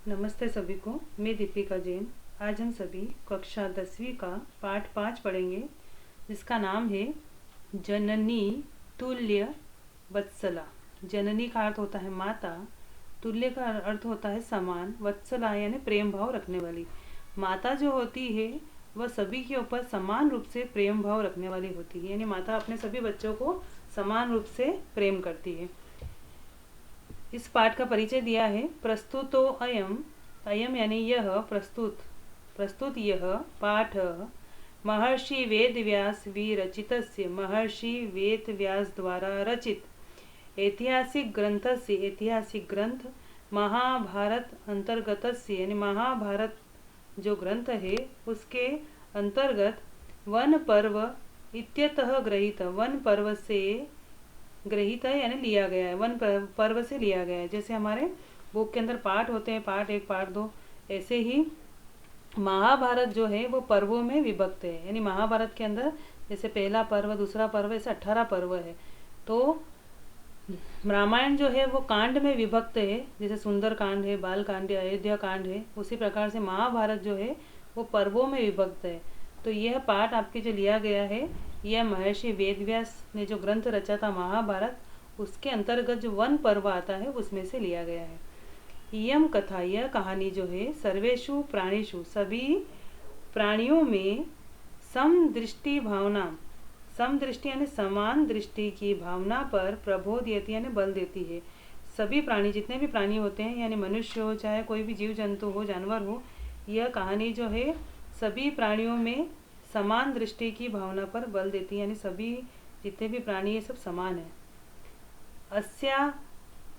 नमस्ते सभी को। मैं दीपिका जैन। आज हम सभी कक्षा 10वीं का पाठ 5 पढ़ेंगे, जिसका नाम है जननी तुल्य वत्सला। जननी का अर्थ होता है माता, तुल्य का अर्थ होता है समान, वत्सला यानी प्रेम भाव रखने वाली। माता जो होती है वह सभी के ऊपर समान रूप से प्रेम भाव रखने वाली होती है, यानी माता अपने सभी बच्चों को समान रूप से प्रेम करती है। इस पाठ का परिचय दिया है। प्रस्तुतो अयम, अयम यानी यह, प्रस्तुत यह पाठ महर्षि वेदव्यास विरचितस्य, महर्षि वेदव्यास द्वारा रचित ऐतिहासिक ग्रंथस्य, ऐतिहासिक ग्रंथ महाभारत अंतर्गतस्य यानी महाभारत जो ग्रंथ है उसके अंतर्गत वन पर्व इत्यतः ग्रहित, वन पर्व से ग्रहित है यानी लिया गया है, वन पर्व से लिया गया है। जैसे हमारे बुक के अंदर पाठ होते हैं, पाठ 1 पाठ 2, ऐसे ही महाभारत जो है वो पर्वों में विभक्त है। यानी महाभारत के अंदर जैसे पहला पर्व, दूसरा पर्व, ऐसे 18 पर्व है। तो रामायण जो है वो कांड में विभक्त है, जैसे सुंदर कांड है, बाल कांड है, अयोध्या कांड है। उसी प्रकार से महाभारत जो है वो पर्वों में विभक्त है। तो यह पाठ आपके जो लिया गया है, यह महर्षि वेदव्यास ने जो ग्रंथ रचा था महाभारत, उसके अंतर्गत जो वन पर्व आता है उसमें से लिया गया है। इयम कथा, यह कहानी जो है सर्वेषु प्राणीषु, सभी प्राणियों में समदृष्टि भावना, समदृष्टि यानी समान दृष्टि की भावना पर प्रबोधयति यानी बल देती है। सभी प्राणी, जितने भी प्राणी होते हैं, यानी मनुष्य हो चाहे कोई भी जीव जंतु हो, जानवर हो, यह कहानी जो है सभी प्राणियों में समान दृष्टि की भावना पर बल देती है, यानी सभी जितने भी प्राणी ये सब समान है। अस्या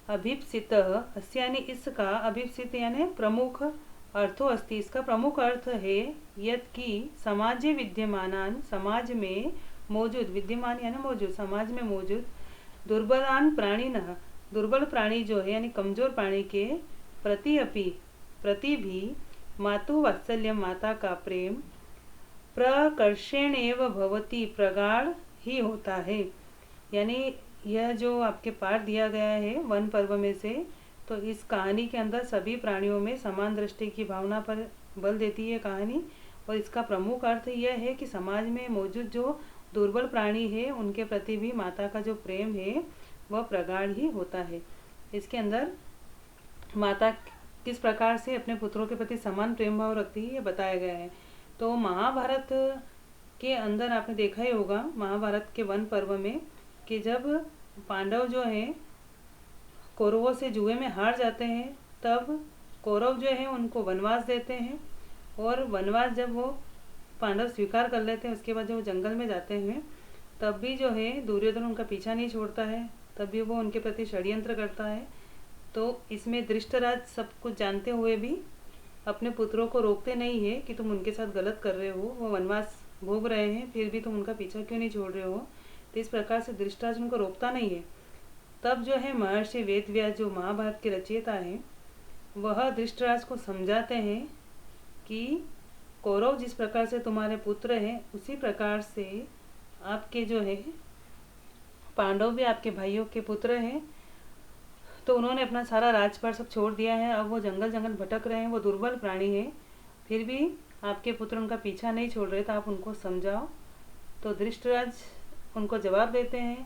अभिप्सित, अस्य यानी इसका, अभिप्सित यानी प्रमुख अर्थो अस्ति, इसका प्रमुख अर्थ है यत कि समाजे विद्यमानान, समाज में मौजूद, विद्यमान यानी मौजूद, समाज में मौजूद दुर्बलान प्राणिनः, दुर्बल प्राणी जो है यानी कमजोर प्राणी के प्रति भी मातु वात्सल्य, माता का प्रेम प्रकर्षेण एव भवति, प्रगाढ़ ही होता है। यानी यह जो आपके पाठ दिया गया है वन पर्व में से, तो इस कहानी के अंदर सभी प्राणियों में समान दृष्टि की भावना पर बल देती है कहानी। और इसका प्रमुख अर्थ यह है कि समाज में मौजूद जो दुर्बल प्राणी है उनके प्रति भी माता का जो प्रेम है वह प्रगाढ़ ही होता है। इसके अंदर माता किस प्रकार से अपने पुत्रों के प्रति समान प्रेम भाव रखती है ये बताया गया है। तो महाभारत के अंदर आपने देखा ही होगा, महाभारत के वन पर्व में, कि जब पांडव जो हैं कौरवों से जुए में हार जाते हैं, तब कौरव जो है उनको वनवास देते हैं। और वनवास जब वो पांडव स्वीकार कर लेते हैं, उसके बाद जब वो जंगल में जाते हैं, तब भी जो है दुर्योधन उनका पीछा नहीं छोड़ता है, तब भी वो उनके प्रति षड्यंत्र करता है। तो इसमें धृष्टराज सब कुछ जानते हुए भी अपने पुत्रों को रोकते नहीं है कि तुम उनके साथ गलत कर रहे हो, वो वनवास भोग रहे हैं, फिर भी तुम उनका पीछा क्यों नहीं छोड़ रहे हो। तो इस प्रकार से धृष्टराज उनको रोकता नहीं है। तब जो है महर्षि वेदव्यास जो महाभारत के रचयिता हैं, वह धृष्टराज को समझाते हैं कि कौरव जिस प्रकार से तुम्हारे पुत्र हैं, उसी प्रकार से आपके जो है पांडव भी आपके भाइयों के पुत्र हैं। तो उन्होंने अपना सारा राजपाट सब छोड़ दिया है, अब वो जंगल जंगल भटक रहे हैं, वो दुर्बल प्राणी हैं, फिर भी आपके पुत्र उनका पीछा नहीं छोड़ रहे, तो आप उनको समझाओ। तो धृष्टराज उनको जवाब देते हैं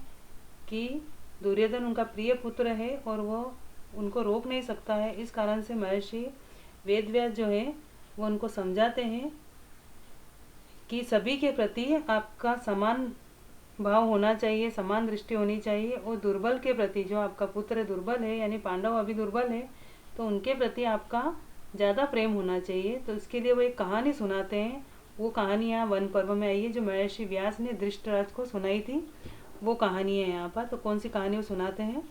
कि दुर्योधन उनका प्रिय पुत्र है और वो उनको रोक नहीं सकता है। इस कारण से महर्षि वेदव्यास जो है वो उनको समझाते हैं कि सभी के प्रति आपका समान भाव होना चाहिए, समान दृष्टि होनी चाहिए। और दुर्बल के प्रति, जो आपका पुत्र दुर्बल है यानी पांडव अभी दुर्बल है, तो उनके प्रति आपका ज़्यादा प्रेम होना चाहिए। तो इसके लिए वो एक कहानी सुनाते हैं। वो कहानी यहाँ वन पर्व में आई है, जो महर्षि व्यास ने धृष्टराज को सुनाई थी, वो कहानी है यहाँ पर। तो कौन सी कहानी वो सुनाते हैं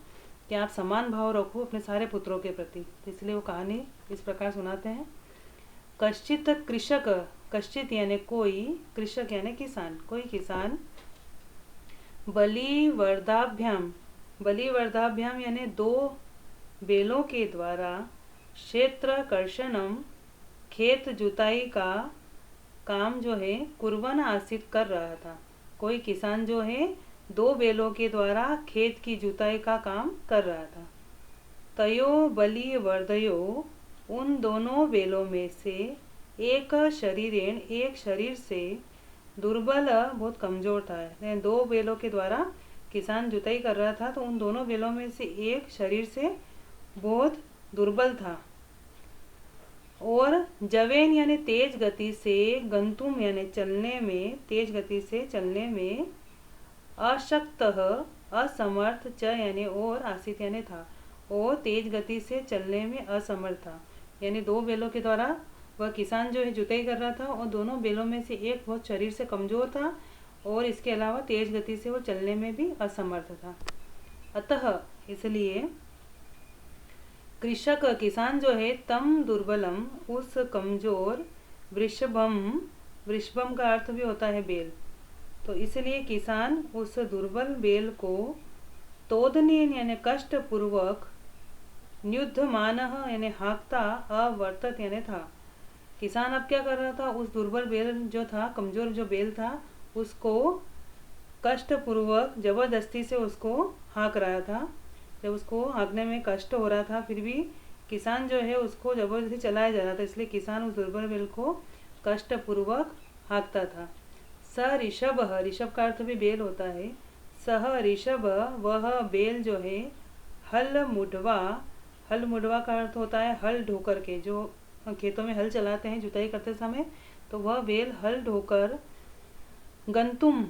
कि आप समान भाव रखो अपने सारे पुत्रों के प्रति, तो इसलिए वो कहानी इस प्रकार सुनाते हैं। कश्चित कृषक, कश्चित यानी कोई, कृषक यानी किसान, कोई किसान बलिवर्दाभ्याम, बलिवर्दाभ्याम यानी 2 बैलों के द्वारा क्षेत्र कर्षणम, खेत जुताई का काम जो है कुर्बन आसित कर रहा था। कोई किसान जो है 2 बैलों के द्वारा खेत की जुताई का काम कर रहा था। तयो बलिवर्दयो उन दोनों बेलों में से एक शरीरेण, एक शरीर से, दुर्बल बहुत कमजोर था। यानी दो बेलों के द्वारा किसान जुताई कर रहा था, तो उन दोनों बेलों में से एक शरीर से बहुत दुर्बल था। और जवेन यानी तेज गति से, गंतुम यानी चलने में, तेज गति से चलने में, अशक्त असमर्थ, च यानी और, आसित यानी था, और तेज गति से चलने में असमर्थ था। यानी दो बैलों के द्वारा वह किसान जो है जुताई कर रहा था, और दोनों बैलों में से एक बहुत शरीर से कमजोर था और इसके अलावा तेज गति से वो चलने में भी असमर्थ था। अतः इसलिए कृषक किसान जो है तम दुर्बलम, उस कमजोर, वृषभम, वृषभम का अर्थ भी होता है बेल, तो इसलिए किसान उस दुर्बल बेल को तोदनीन यानी कष्ट पूर्वक, न्युद्धमान यानी हाँकता, अवर्तत यानी था। किसान अब क्या कर रहा था, उस दुर्बल बेल जो था, कमजोर जो बेल था, उसको कष्ट पूर्वक जबरदस्ती से उसको हाँक रहा था। जब उसको हाँकने में कष्ट हो रहा था, फिर भी किसान जो है उसको जबरदस्ती चलाया जा रहा था, इसलिए किसान उस दुर्बल बेल को कष्ट पूर्वक हाँकता था। स ऋषभ, ऋषभ का अर्थ भी बेल होता है। सह ऋषभ, वह बेल जो है, हल मुढ़वा, हल मुढ़वा का अर्थ होता है हल ढोकर के, जो खेतों में हल चलाते हैं जुताई करते समय, तो वह बेल हल ढोकर, गंतुम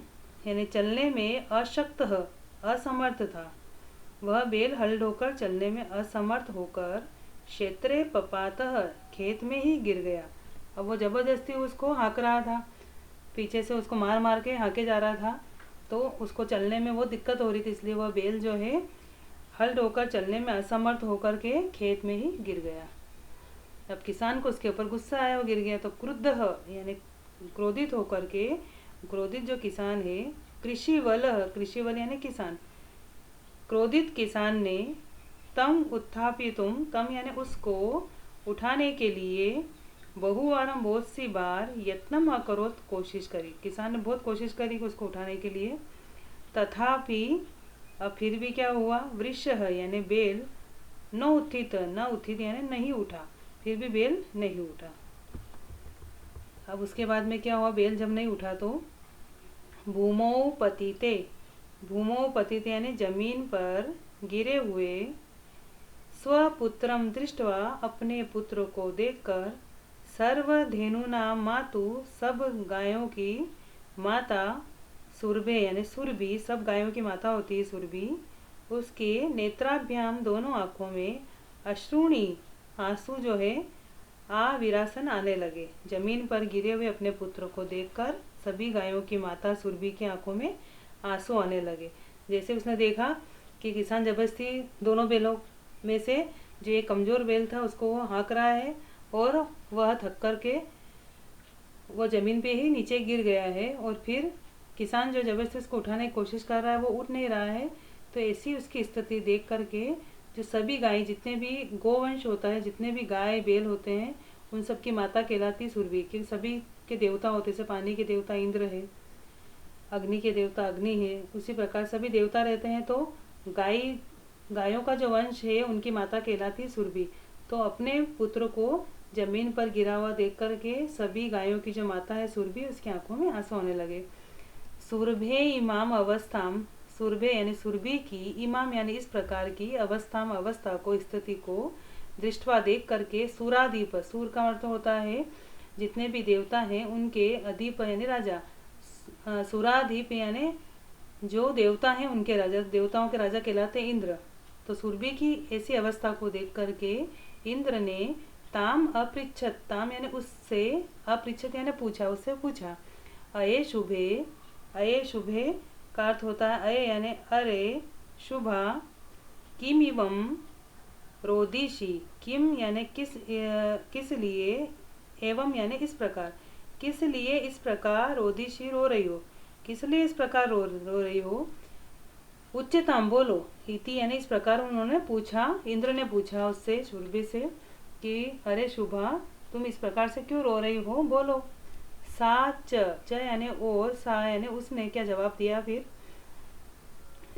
यानी चलने में, अशक्त असमर्थ था। वह बेल हल ढोकर चलने में असमर्थ होकर, क्षेत्रे पपातः खेत में ही गिर गया। अब वो जबरदस्ती उसको हाँक रहा था, पीछे से उसको मार मार के हाँके जा रहा था, तो उसको चलने में वो दिक्कत हो रही थी, इसलिए वह बेल जो है हल ढोकर चलने में असमर्थ होकर के खेत में ही गिर गया। अब किसान को उसके ऊपर गुस्सा आया, वो गिर गया, तो क्रुद्ध यानी क्रोधित होकर के, क्रोधित जो किसान है, कृषिवल, कृषिवल यानी किसान, क्रोधित किसान ने तम उत्थापितुम, तम यानी उसको उठाने के लिए, बहुवारम बहुत सी बार, यत्नम अकरोत कोशिश करी, किसान ने बहुत कोशिश करी उसको उठाने के लिए, तथापि अब फिर भी क्या हुआ, वृष यानी बेल, न उत्थित, न उत्थित यानी नहीं उठा, फिर भी बेल नहीं उठा। अब उसके बाद में क्या हुआ, बेल जब नहीं उठा तो भूमौ पतिते, भूमौ पतिते यानी जमीन पर गिरे हुए, स्वपुत्रम दृष्टवा अपने पुत्र को देखकर, सर्वधेनुना मातु सब गायों की माता, सुरभे यानी सुरभि, सब गायों की माता होती है सुरभि, उसके नेत्राभ्याम दोनों आँखों में, अश्रुणी आंसू जो है, विरासन आने लगे। जमीन पर गिरे हुए अपने पुत्र को देखकर सभी गायों की माता सुरभि की आंखों में आंसू आने लगे। जैसे उसने देखा कि किसान जबरदस्ती दोनों बैलों में से जो एक कमजोर बैल था उसको वो हाँक रहा है, और वह थक कर के वो जमीन पे ही नीचे गिर गया है, और फिर किसान जो जबरदस्ती उसको उठाने की कोशिश कर रहा है वो उठ नहीं रहा है। तो ऐसी उसकी स्थिति देख करके जो सभी गाय, जितने भी गोवंश होता है, जितने भी गाय बैल होते हैं, उन सब की माता कहलाती सुरभि, क्योंकि सभी के देवता होते, जैसे पानी के देवता इंद्र है, अग्नि के देवता अग्नि है, उसी प्रकार सभी देवता रहते हैं, तो गायों का जो वंश है उनकी माता कहलाती सुरभि। तो अपने पुत्र को जमीन पर गिरा हुआ देख करके सभी गायों की जो माता है सुरभि, उसकी आंखों में आंसू आने लगे। सुरभे इमाम अवस्थाम, सुरभे यानी सुरभि की, इमाम यानी इस प्रकार की, अवस्थाम अवस्था को, स्थिति को, दृष्टवा देख करके, सुराधीप, सूर का अर्थ होता है जितने भी देवता हैं उनके, अधीप यानी राजा, सुराधीप यानी जो देवता हैं उनके राजा, देवताओं के राजा कहलाते इंद्र। तो सुरभि की ऐसी अवस्था को देख करके इंद्र ने ताम अपृच्छत, ताम यानी उससे, अपृच्छत यानी पूछा, उससे पूछा, अये शुभे, अये शुभे का अर्थ होता है अये यानी अरे, शुभा, किम इवम रोदिशी, किम यानी किस लिए, एवं यानी इस प्रकार, किस लिए इस प्रकार, रोदिशी रो रही हो, किस लिए इस प्रकार रो रही हो, उच्चतम बोलो, इति यानी इस प्रकार उन्होंने पूछा, इंद्र ने पूछा उससे, सुरभि से, कि अरे शुभा तुम इस प्रकार से क्यों रो रही हो, बोलो। सा च यानी और, सा यानी उसने क्या जवाब दिया, फिर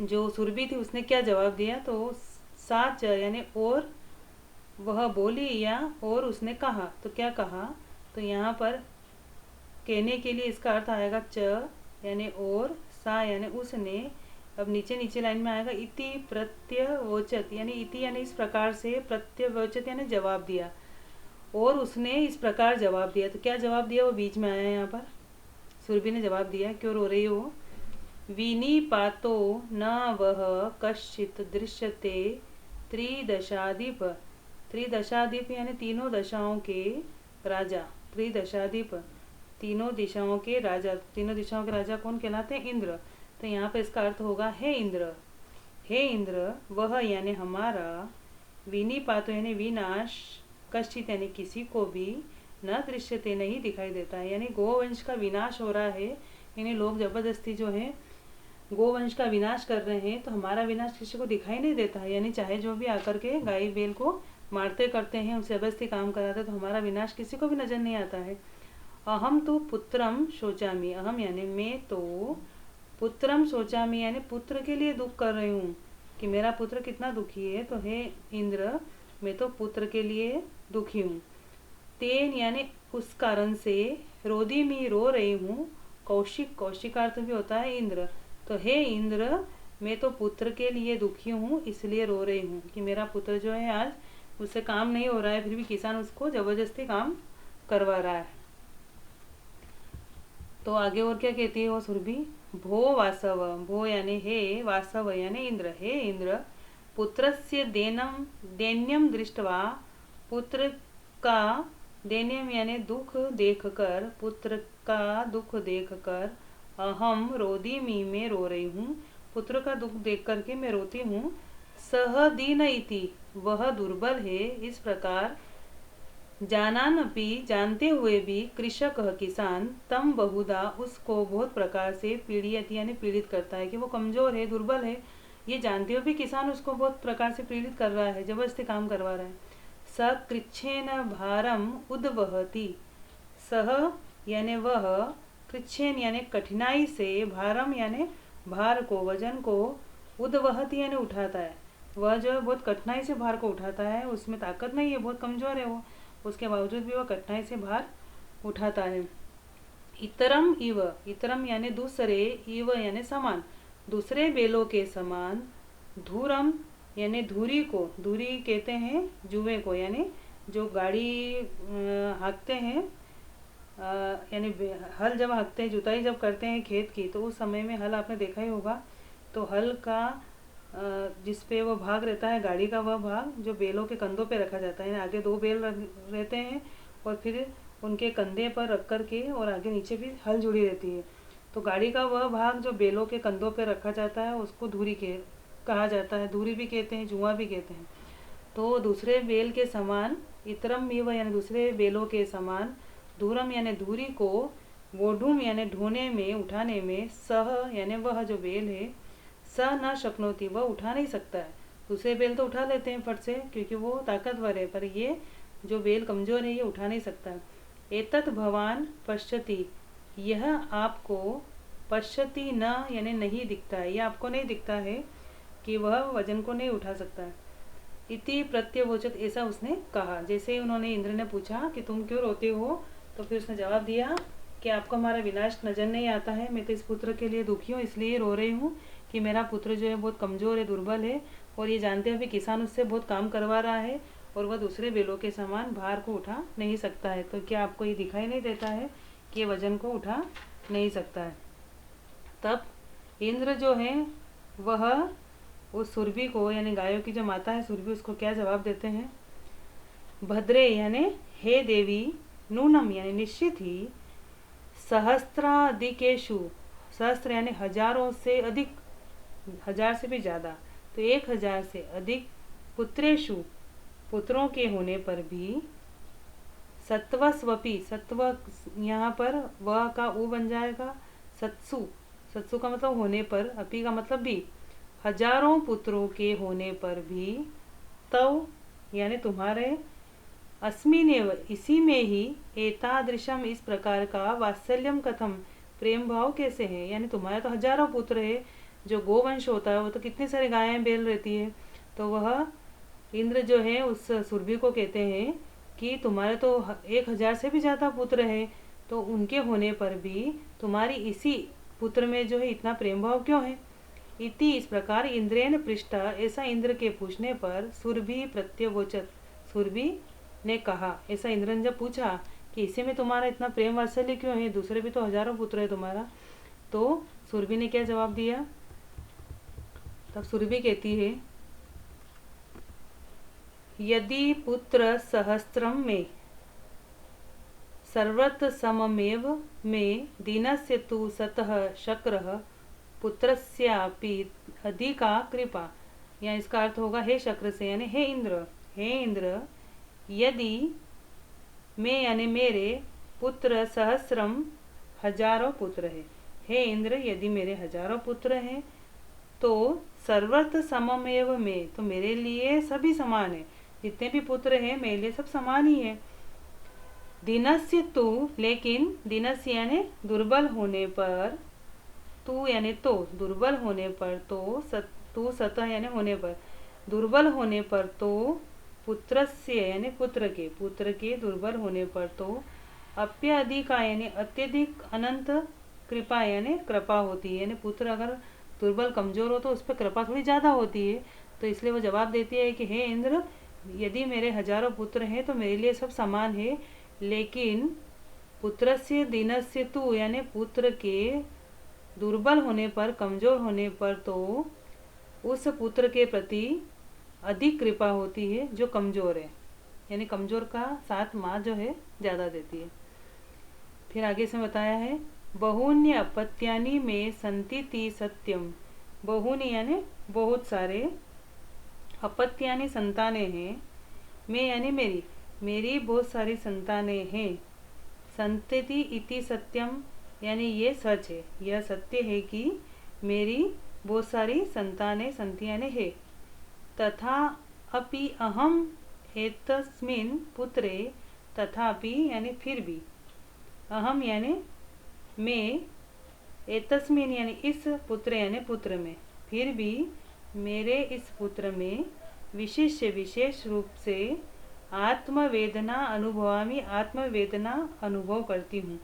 जो सुरभि थी उसने क्या जवाब दिया, तो सा च यानी और, वह बोली या और उसने कहा, तो क्या कहा, तो यहाँ पर कहने के लिए इसका अर्थ आएगा च यानी और, सा यानी उसने। अब नीचे नीचे लाइन में आएगा इति प्रत्यवोचत, यानी इति यानी इस प्रकार से, प्रत्यवोचत यानी जवाब दिया, और उसने इस प्रकार जवाब दिया। तो क्या जवाब दिया वो बीच में आया है यहाँ पर। सुरभि ने जवाब दिया। क्यों रो रही हो। विनिपातो न वह कश्चित दृश्यते त्रिदशाधिप, त्रिदशाधिप यानी तीनों दशाओं के राजा, त्रिदशाधिप तीनों दिशाओं के राजा। तीनों दिशाओं के राजा कौन कहलाते हैं, इंद्र। तो यहाँ पे इसका अर्थ होगा हे इंद्र, हे इंद्र वह यानी हमारा, विनिपातो यानी विनाश, कश्चित यानी किसी को भी, न दृश्यते नहीं दिखाई देता है, यानी गोवंश का विनाश हो रहा है, यानी लोग जबरदस्ती जो है गोवंश का विनाश कर रहे हैं, तो हमारा विनाश किसी को दिखाई नहीं देता है। यानी चाहे जो भी आकर के गाय बैल को मारते करते हैं, उनसे जबरदस्ती काम कराते, तो हमारा विनाश किसी को भी नजर नहीं आता है। अहम तो पुत्रम शोचामी, अहम यानी मैं तो, पुत्रम शोचामी यानी पुत्र के लिए दुख कर रही हूँ कि मेरा पुत्र कितना दुखी है। तो हे इंद्र मैं तो पुत्र के लिए दुखी हूँ। तेन यानी उस कारण से, रोदी में रो रही हूँ, कौशिक, कौशिकार्थ भी होता है इंद्र। तो हे इंद्र मैं तो पुत्र के लिए दुखी हूँ, इसलिए रो रही हूँ कि मेरा पुत्र जो है आज उससे काम नहीं हो रहा है, फिर भी किसान उसको जबरदस्ती काम करवा रहा है। तो आगे और क्या कहती है वो सुरभि, भो वासव, भो यानी हे, वासव यानी इंद्र, हे इंद्र पुत्रस्य दैन्यम दृष्टवा, पुत्र का दैन्यम यानी दुख देखकर, पुत्र का दुख देखकर, अहम रोदिमी में रो रही हूँ, पुत्र का दुख देख करके मैं रोती हूँ। सह दीन इति वह दुर्बल है, इस प्रकार जानानपि जानते हुए भी, कृषक किसान, तम बहुधा उसको बहुत प्रकार से, पीड़ित यानी पीड़ित करता है कि वो कमजोर है, दुर्बल है, ये जानते हुए भी किसान उसको बहुत प्रकार से पीड़ित कर रहा है, जबरदस्ती काम करवा रहा है। स कृच्छेन भारम उद्वहति, सह यानी वह, कृच्छेन यानी कठिनाई से, भारम यानी भार को, वजन को, उद्वहति यानी उठाता है, वह जो है बहुत कठिनाई से भार को उठाता है, उसमें ताकत नहीं है, बहुत कमजोर है वो, उसके बावजूद भी वह कठिनाई से भार उठाता है। इतरम इव, इतरम यानी दूसरे, इव यानी समान, दूसरे बेलों के समान, धूरम यानी धुरी को, धुरी कहते हैं जुए को, यानी जो गाड़ी हाँकते हैं, यानी हल जब हाँकते हैं, जुताई जब करते हैं खेत की, तो उस समय में हल आपने देखा ही होगा, तो हल का जिस पे वो भाग रहता है गाड़ी का, वह भाग जो बैलों के कंधों पे रखा जाता है, आगे दो बैल रहते हैं और फिर उनके कंधे पर रख कर के, और आगे नीचे भी हल जुड़ी रहती है, तो गाड़ी का वह भाग जो बैलों के कंधों पे रखा जाता है उसको धुरी कहा जाता है, धुरी भी कहते हैं, जुआ भी कहते हैं। तो दूसरे बेल के समान, इतरम मीव यानी दूसरे बेलों के समान, धूरम यानी धुरी को, वोढुम यानी ढोने में, उठाने में, सह यानी वह जो बेल है, स न शक्नोती वह उठा नहीं सकता है। दूसरे बेल तो उठा लेते हैं फट से क्योंकि वो ताकतवर है, पर ये जो बेल कमजोर है ये उठा नहीं सकता। एतत् भवान पश्यति, यह आपको, पश्यति न यानी नहीं दिखता है, यह आपको नहीं दिखता है कि वह वजन को नहीं उठा सकता है। इति प्रत्यवोचत, ऐसा उसने कहा। जैसे ही उन्होंने, इंद्र ने पूछा कि तुम क्यों रोते हो, तो फिर उसने जवाब दिया कि आपको हमारा विनाश नजर नहीं आता है, मैं तो इस पुत्र के लिए दुखी हूँ, इसलिए रो रही हूँ कि मेरा पुत्र जो है बहुत कमज़ोर है, दुर्बल है, और ये जानते हुए किसान उससे बहुत काम करवा रहा है और वह दूसरे बेलों के समान भार को उठा नहीं सकता है। तो क्या आपको ये दिखाई नहीं देता है कि ये वजन को उठा नहीं सकता है। तब इंद्र जो है वह उस सुरभि को, यानी गायों की जो माता है सुरभि, उसको क्या जवाब देते हैं, भद्रे यानी हे देवी, नूनम यानी निश्चित ही, सहस्त्राधिकेशु, सहस्त्र यानी हजारों से अधिक, हजार से भी ज़्यादा, तो 1000 से अधिक, पुत्रेशु पुत्रों के होने पर भी, सत्वस्वपि, सत्व यहाँ पर वह का उ बन जाएगा, सत्सु, सत्सु का मतलब होने पर, अपि का मतलब भी, हजारों पुत्रों के होने पर भी, तव यानी तुम्हारे, अस्मिनेव इसी में ही, एतादृशम इस प्रकार का, वात्सल्यम कथम प्रेम भाव कैसे है, यानी तुम्हारे तो हजारों पुत्र है, जो गोवंश होता है वो तो कितनी सारी गायें बैल रहती है, तो वह इंद्र जो है उस सुरभि को कहते हैं कि तुम्हारे तो 1000 से भी ज़्यादा पुत्र है, तो उनके होने पर भी तुम्हारी इसी पुत्र में जो है इतना प्रेम भाव क्यों है। इति इस प्रकार इंद्रेण पृष्ठ, ऐसा इंद्र के पूछने पर सुरभि प्रत्यवोचत, सुरभि ने कहा, ऐसा इंद्र ने जब पूछा कि इसी में तुम्हारा इतना प्रेम वात्सल्य क्यों है, दूसरे भी तो हजारों पुत्र है तुम्हारा, तो सुरभि ने क्या जवाब दिया। तब सुरभि कहती है, यदि पुत्र सहस्त्रम में सर्वत सममेव में दीनस्य तु सतः शक्रः पुत्रस्यापि अधिका कृपा, या इसका अर्थ होगा हे शक्र से, यानी हे इंद्र, यदि मैं यानी मेरे पुत्र सहस्रम हजारों पुत्र है, हे इंद्र यदि मेरे हजारों पुत्र हैं तो सर्वत सममेव में, तो मेरे लिए सभी समान है, जितने भी पुत्र हैं मेरे लिए सब समान ही है। दीनस्य तु, लेकिन दीनस्य यानी दुर्बल होने पर, तू यानी तो दुर्बल होने पर, तो तू सतह यानी होने पर, दुर्बल होने पर, तो पुत्रस्य यानी पुत्र के दुर्बल होने पर, तो अप्यधिका यानी अत्यधिक अनंत कृपा यानी कृपा होती है, यानी पुत्र अगर दुर्बल कमजोर हो तो उस पर कृपा थोड़ी ज़्यादा होती है। तो इसलिए वो जवाब देती है कि हे इंद्र, यदि मेरे हजारों पुत्र हैं तो मेरे लिए सब समान है, लेकिन पुत्रस्य दीनस्य तु यानी पुत्र के दुर्बल होने पर, कमजोर होने पर, तो उस पुत्र के प्रति अधिक कृपा होती है जो कमजोर है, यानी कमजोर का साथ माँ जो है ज़्यादा देती है। फिर आगे से बताया है, बहून्य अपत्यानि में संतिति सत्यम, बहूनि यानी बहुत सारे, अपत्यानि संतानें हैं, मैं यानी मेरी बहुत सारी संतानें हैं, संतति इति सत्यम यानी ये सच है, यह सत्य है कि मेरी बहुत सारी संतानें संतियानें हैं। तथा अपि अहम एतस्मिन् पुत्रे, तथापि यानी फिर भी, अहम यानी मैं, एतस्मिन् यानी इस पुत्र यानी पुत्र में, फिर भी मेरे इस पुत्र में विशेष रूप से आत्मवेदना अनुभवामी, आत्मवेदना अनुभव करती हूँ।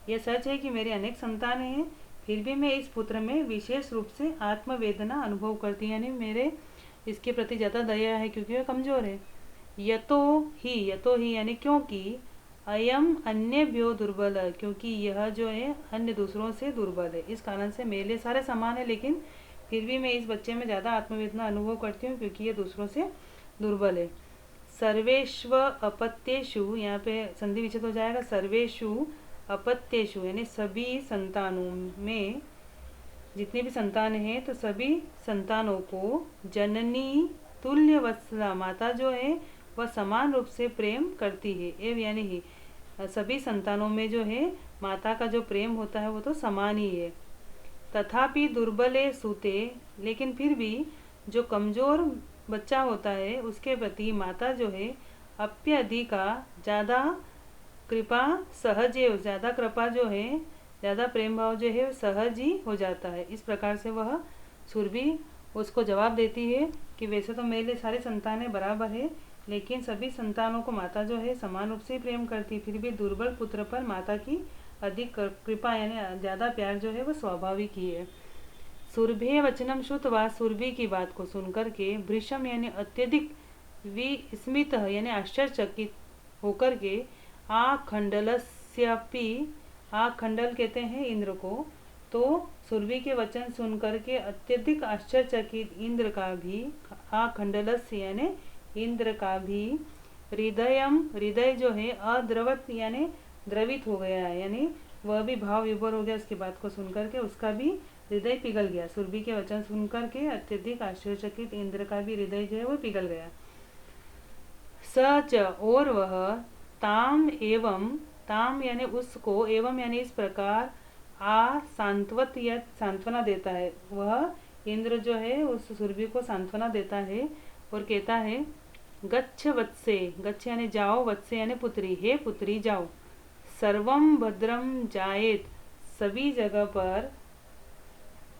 यह सच है कि मेरे अनेक संतानें हैं, फिर भी मैं इस पुत्र में विशेष रूप से आत्मवेदना अनुभव करती हूँ, यानी मेरे इसके प्रति ज़्यादा दया है क्योंकि वह कमज़ोर है। यतो ही यानी क्योंकि, अयम अन्यभ्यो दुर्बल, क्योंकि यह जो है अन्य दूसरों से दुर्बल है, इस कारण से मेरे लिए सारे समान है, लेकिन फिर भी मैं इस बच्चे में ज़्यादा आत्मवेदना अनुभव करती हूँ क्योंकि ये दूसरों से दुर्बल है। सर्वेष्व अपत्येषु, यहाँ पे संधि विच्छेद हो जाएगा, सर्वेषु अपत्येषु यानी सभी संतानों में, जितने भी संतान हैं तो सभी संतानों को जननी तुल्य वत्सला, माता जो है वह समान रूप से प्रेम करती है। एव यानी ही सभी संतानों में जो है माता का जो प्रेम होता है वो तो समान ही है। तथापि दुर्बले सूते, लेकिन फिर भी जो कमज़ोर बच्चा होता है उसके प्रति माता जो है अप्यधिका ज़्यादा कृपा सहज, ज़्यादा कृपा जो है, ज़्यादा प्रेम भाव जो है सहज ही हो जाता है। इस प्रकार से वह सुरभि उसको जवाब देती है कि वैसे तो मेरे लिए सारी संतानें बराबर है, लेकिन सभी संतानों को माता जो है समान रूप से प्रेम करती, फिर भी दुर्बल पुत्र पर माता की अधिक कृपा यानी ज़्यादा प्यार जो है वह स्वाभाविक ही है। सुरभि वचनम श्रुत्वा, सुरभि की बात को सुनकर के भृशम यानी अत्यधिक विस्मित यानी आश्चर्यचकित होकर के, आखंडलस्यापि, आखंडल कहते हैं इंद्र को, तो सुरभि के वचन सुनकर के अत्यधिक आश्चर्यचकित इंद्र का भी, आखंडलस्य यानी इंद्र का भी, हृदय जो है अद्रवत यानी द्रवित हो गया है, यानी वह भी भाव विभोर हो गया उसकी बात को सुनकर के, उसका भी हृदय पिघल गया। सुरभि के वचन सुनकर के अत्यधिक आश्चर्यचकित इंद्र का भी हृदय जो है वो पिघल गया। सच, और वह, ताम यानी उसको, एवं यानी इस प्रकार, सांत्वत या सांत्वना देता है, वह इंद्र जो है उस सुरभि को सांत्वना देता है और कहता है, गच्छ वत्से, गच्छ यानी जाओ, वत्से यानी पुत्री, हे पुत्री जाओ, सर्वम भद्रम जायेत, सभी जगह पर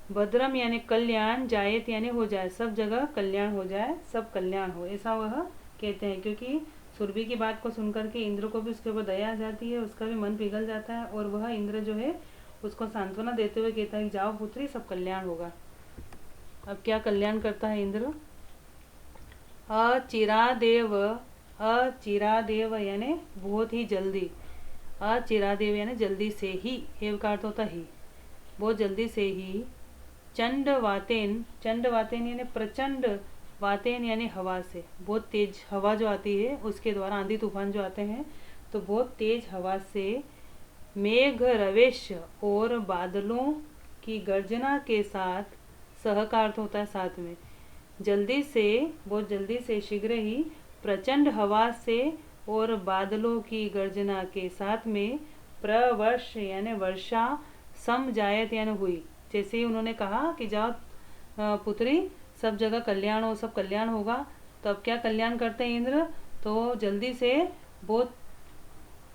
भद्रम यानी कल्याण, जायत यानी हो जाए, सब जगह कल्याण हो जाए, सब कल्याण हो, ऐसा वह कहते हैं। क्योंकि सुरभि की बात को सुनकर के इंद्र को भी उसके ऊपर दया आ जाती है, उसका भी मन पिघल जाता है और वह इंद्र जो है उसको सांत्वना देते हुए कहता है कि जाओ पुत्री, सब कल्याण होगा। अब क्या कल्याण करता है इंद्र? अचिरादेव, अचिरादेव यानी बहुत ही जल्दी, अचिरादेव यानी जल्दी से ही, एव का अर्थ होता ही, बहुत जल्दी से ही, चंड वातेन, चंड वातेन यानी प्रचंड, वातेन यानी हवा से, बहुत तेज हवा जो आती है उसके द्वारा, आंधी तूफान जो आते हैं, तो बहुत तेज हवा से, मेघ रवेश और बादलों की गर्जना के साथ, सह का अर्थ होता है साथ में, जल्दी से, बहुत जल्दी से, शीघ्र ही, प्रचंड हवा से और बादलों की गर्जना के साथ में, प्रवर्ष यानी वर्षा, सम जायत यानी हुई। जैसे ही उन्होंने कहा कि जाओ पुत्री, सब जगह कल्याण हो, सब कल्याण होगा, तो अब क्या कल्याण करते हैं इंद्र? तो जल्दी से बहुत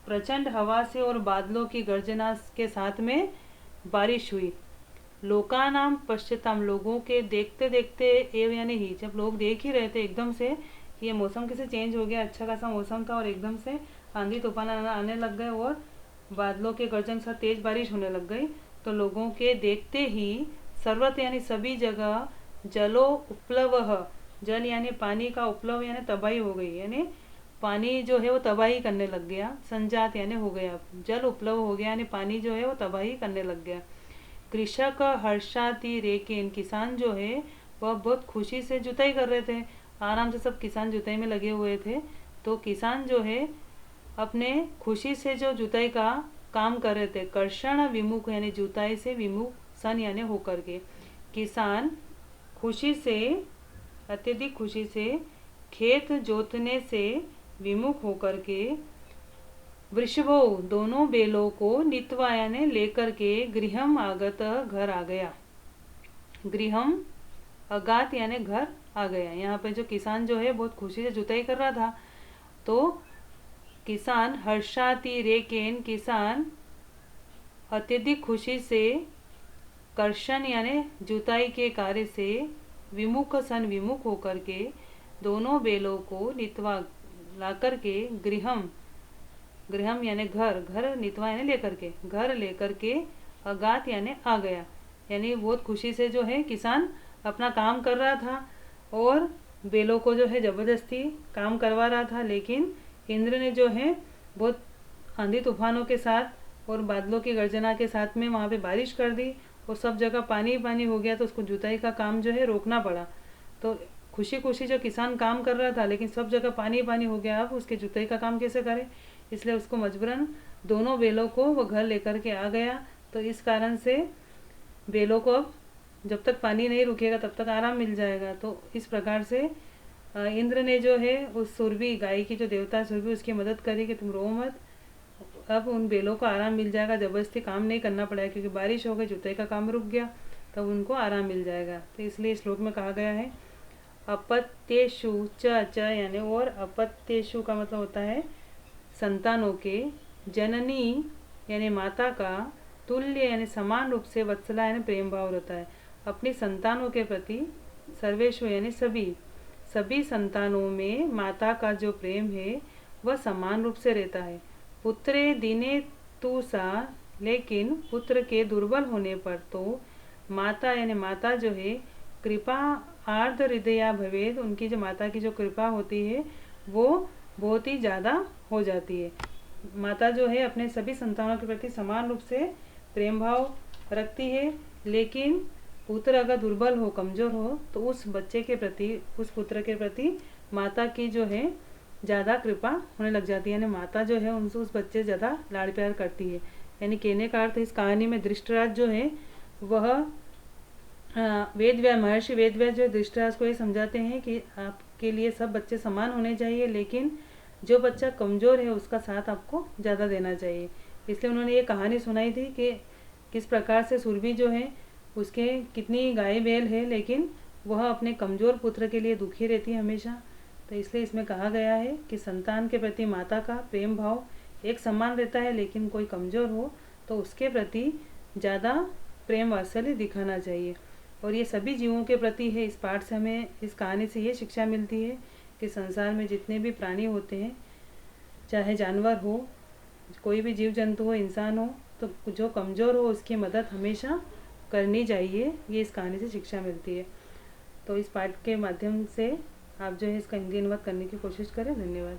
प्रचंड हवा से और बादलों की गर्जना के साथ में बारिश हुई। लोकानाम पश्चिताम, लोगों के देखते देखते, एव यानी ही, जब लोग देख ही रहे थे एकदम से कि ये मौसम कैसे चेंज हो गया, अच्छा खासा मौसम था और एकदम से आंधी तूफान आने लग गए और बादलों के गर्जन के साथ तेज बारिश होने लग गई, तो लोगों के देखते ही, सर्वत्र यानी सभी जगह, जलो उपलवह, जल यानी पानी का, उपलव यानी तबाही हो गई, यानी पानी जो है वो तबाही करने लग गया, संजात यानी हो गया, जल उपलव हो गया यानी पानी जो है वो तबाही करने लग गया। कृषक हर्षाति रेकेन, किसान जो है वह बहुत खुशी से जुताई कर रहे थे, आराम से सब किसान जुताई में लगे हुए थे, तो किसान जो है अपने खुशी से जो जुताई का काम कर रहे थे, कर्षण विमुख यानी जुताई से विमुख, सन यानी होकर के, किसान खुशी से, अत्यधिक खुशी से, खेत जोतने से विमुख होकर के, वृषभो दोनों बेलों को, नीत्वा यानी लेकर के, गृहम आगत घर आ गया, गृहम अगात यानी घर आ गया। यहाँ पे जो किसान जो है बहुत खुशी से जुताई कर रहा था, तो किसान हर्षाति रेकेन, किसान अत्यधिक खुशी से, कर्षण यानी जुताई के कार्य से, विमुख सन विमुख होकर के, दोनों बेलों को नीतवा ला करके, गृहम, गृहम यानी घर, घर नीतवा यानी लेकर के, घर लेकर के, अगात यानी आ गया, यानी बहुत खुशी से जो है किसान अपना काम कर रहा था और बेलों को जो है जबरदस्ती काम करवा रहा था, लेकिन इंद्र ने जो है बहुत आंधी तूफानों के साथ और बादलों की गर्जना के साथ में वहाँ पे बारिश कर दी और सब जगह पानी पानी हो गया, तो उसको जुताई का काम जो है रोकना पड़ा। तो खुशी खुशी जो किसान काम कर रहा था, लेकिन सब जगह पानी पानी हो गया, अब उसके जुताई का काम कैसे करे, इसलिए उसको मजबूरन दोनों बेलों को वो घर लेकर के आ गया। तो इस कारण से बेलों को अब जब तक पानी नहीं रुकेगा तब तक आराम मिल जाएगा। तो इस प्रकार से इंद्र ने जो है उस सुरभि, गाय की जो देवता है सुरभि, उसकी मदद करी कि तुम रो मत, अब उन बेलों को आराम मिल जाएगा, जबरदस्ती काम नहीं करना पड़ेगा, क्योंकि बारिश हो गई, जुताई का काम रुक गया, तब उनको आराम मिल जाएगा। तो इसलिए श्लोक में कहा गया है अपत्येषु च यानी, और अपत्येषु का मतलब होता है संतानों के, जननी यानी माता का, तुल्य यानी समान रूप से, वत्सला यानी प्रेम भाव रहता है अपनी संतानों के प्रति, सर्वेशु यानी सभी, सभी संतानों में माता का जो प्रेम है वह समान रूप से रहता है। पुत्रे दिने तु सा, लेकिन पुत्र के दुर्बल होने पर तो माता यानी माता जो है, कृपा आर्द्र हृदया भवेद, उनकी जो माता की जो कृपा होती है वो बहुत ही ज़्यादा हो जाती है। माता जो है अपने सभी संतानों के प्रति समान रूप से प्रेम भाव रखती है, लेकिन पुत्र अगर दुर्बल हो, कमज़ोर हो, तो उस बच्चे के प्रति, उस पुत्र के प्रति माता की जो है ज़्यादा कृपा होने लग जाती है, यानी माता जो है उनसे, उस बच्चे ज़्यादा लाड़ प्यार करती है। यानी कहने का अर्थ इस कहानी में धृतराष्ट्र जो है वह वेदव्यास, महर्षि वेदव्यास जो धृतराष्ट्र को ये समझाते हैं कि आपके लिए सब बच्चे समान होने चाहिए, लेकिन जो बच्चा कमज़ोर है उसका साथ आपको ज़्यादा देना चाहिए। इसलिए उन्होंने ये कहानी सुनाई थी कि किस प्रकार से सुरभि जो है उसके कितनी गाय बैल है, लेकिन वह अपने कमज़ोर पुत्र के लिए दुखी रहती है हमेशा। तो इसलिए इसमें कहा गया है कि संतान के प्रति माता का प्रेम भाव एक समान रहता है, लेकिन कोई कमज़ोर हो तो उसके प्रति ज़्यादा प्रेम वात्सल्य दिखाना चाहिए। और ये सभी जीवों के प्रति है। इस पाठ से हमें, इस कहानी से ये शिक्षा मिलती है कि संसार में जितने भी प्राणी होते हैं, चाहे जानवर हो, कोई भी जीव जंतु हो, इंसान हो, तो जो कमज़ोर हो उसकी मदद हमेशा करनी चाहिए। ये इस कहानी से शिक्षा मिलती है। तो इस पाठ के माध्यम से आप जो है इसका हिंदी अनुवाद करने की कोशिश करें। धन्यवाद।